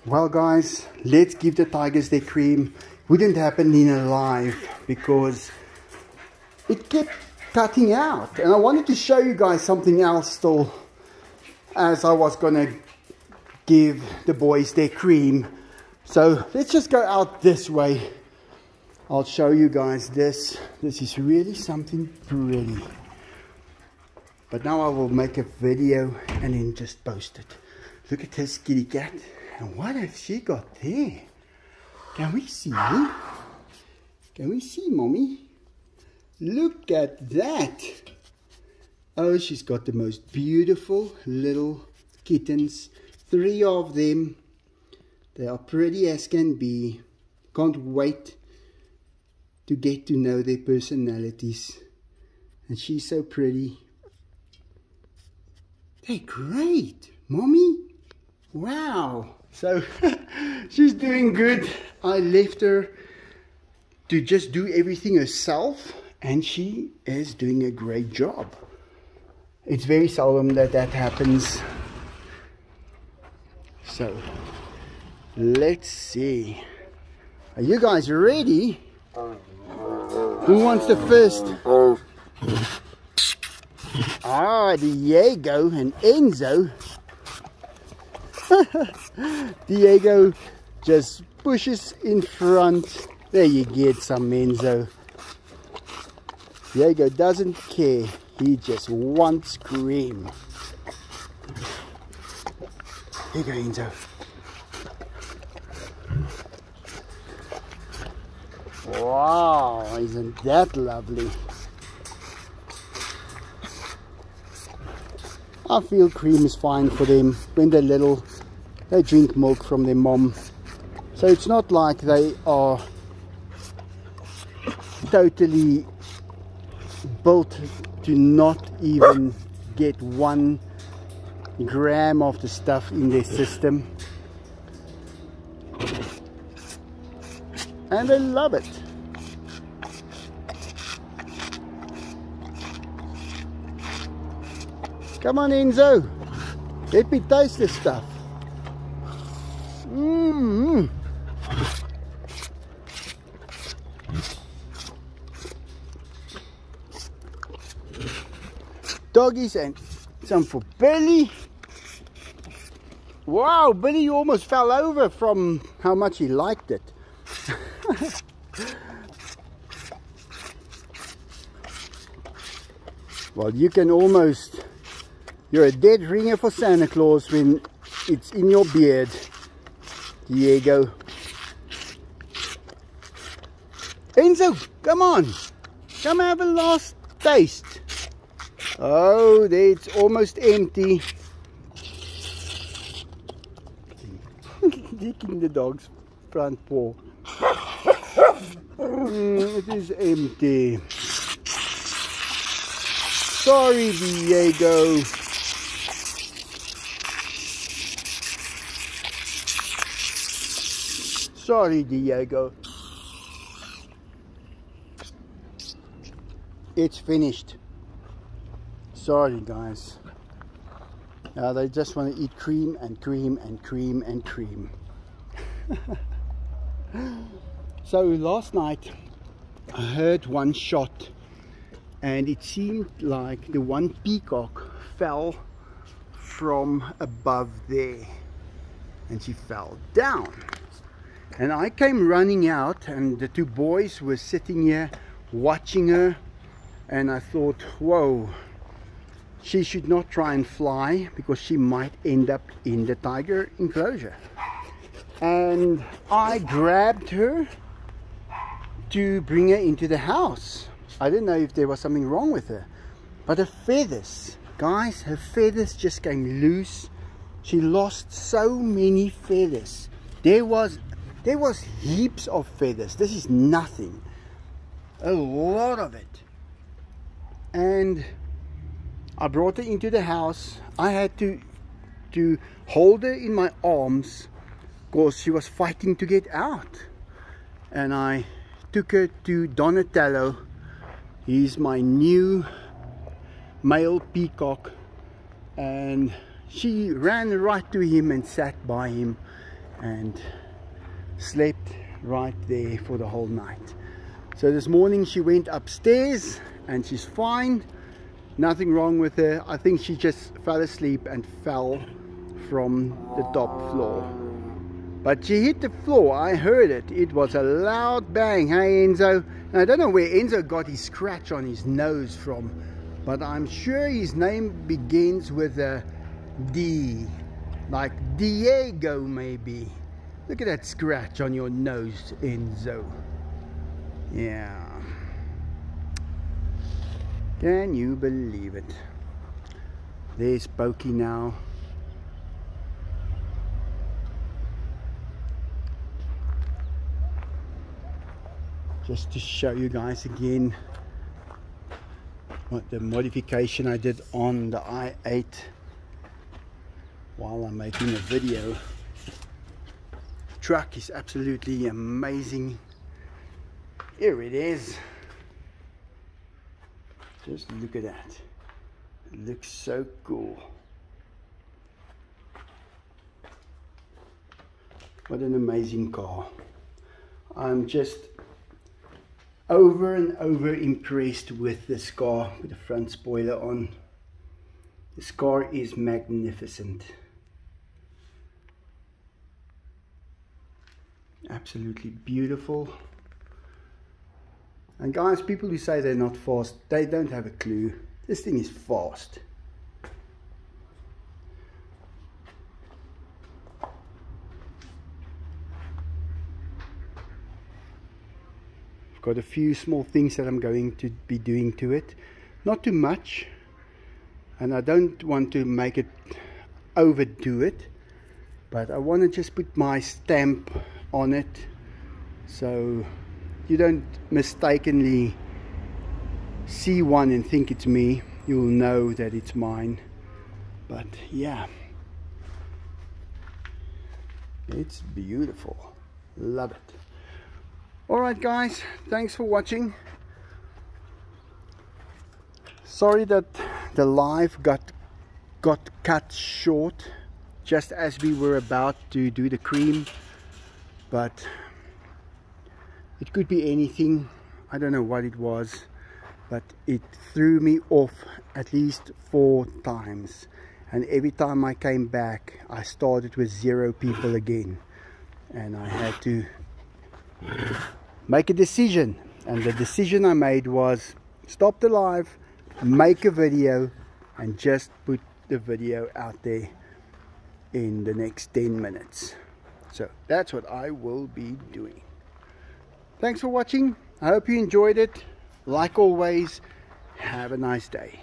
Well guys, let's give the tigers their cream. Wouldn't happen in a live because it kept cutting out, and I wanted to show you guys something else still as I was gonna give the boys their cream. So let's just go out this way. I'll show you guys this. This is really something pretty. But now I will make a video and then just post it. Look at this kitty cat. And what has she got there? Can we see? Can we see, mommy? Look at that. Oh, she's got the most beautiful little kittens. 3 of them. They are pretty as can be. Can't wait to get to know their personalities. And she's so pretty. They're great, mommy. Wow. So she's doing good. I left her to just do everything herself, and she is doing a great job. It's very seldom that that happens. So let's see. Are you guys ready? Who wants the first? Ah, Diego and Enzo. Diego just pushes in front. There you get some, Enzo. Diego doesn't care. He just wants cream. Here you go, Enzo. Wow, isn't that lovely? I feel cream is fine for them. When they're little, they drink milk from their mom. So it's not like they are totally built to not even get 1 gram of the stuff in their system. And they love it. Come on, Enzo. Let me taste this stuff. Doggies and some for Billy. Wow, Billy almost fell over from how much he liked it. Well, you can almost... You're a dead ringer for Santa Claus when it's in your beard, Diego. Enzo, come on. Come have a last taste. Oh, there, it's almost empty. Licking the dog's front paw. It is empty. Sorry, Diego. Sorry, Diego. It's finished. Sorry, guys. Now they just want to eat cream and cream and cream and cream. So last night I heard one shot, and it seemed like the one peacock fell from above there, and she fell down. And I came running out, and the 2 boys were sitting here watching her, and I thought, whoa, she should not try and fly because she might end up in the tiger enclosure. And I grabbed her to bring her into the house. I didn't know if there was something wrong with her, but her feathers, guys, her feathers just came loose. She lost so many feathers. There was heaps of feathers. This is nothing. A lot of it. And I brought her into the house. I had to hold her in my arms because she was fighting to get out. And I took her to Donatello. He's my new male peacock. And she ran right to him and sat by him. and slept right there for the whole night. So this morning she went upstairs and she's fine, nothing wrong with her. I think she just fell asleep and fell from the top floor, but she hit the floor. I heard it. It was a loud bang. Hey Enzo. Now, I don't know where Enzo got his scratch on his nose from, but I'm sure his name begins with a D, like Diego maybe. Look at that scratch on your nose, Enzo. Yeah. Can you believe it? There's Pokey now. Just to show you guys again what the modification I did on the i8 while I'm making a video. The truck is absolutely amazing. Here it is. Just look at that. It looks so cool. What an amazing car. I'm just over and over impressed with this car with the front spoiler on. This car is magnificent. Absolutely beautiful. And guys, people who say they're not fast, they don't have a clue. This thing is fast. I've got a few small things that I'm going to be doing to it. Not too much. And I don't want to make it overdo it. But I want to just put my stamp on it, so you don't mistakenly see one and think it's me. You'll know that it's mine. But yeah, it's beautiful. Love it. Alright guys, thanks for watching. Sorry that the live got cut short just as we were about to do the cream, but it could be anything. I don't know what it was, but it threw me off at least 4 times, and every time I came back I started with 0 people again, and I had to make a decision. And the decision I made was stop the live, make a video, and just put the video out there in the next 10 minutes. So that's what I will be doing. Thanks for watching. I hope you enjoyed it. Like always, have a nice day.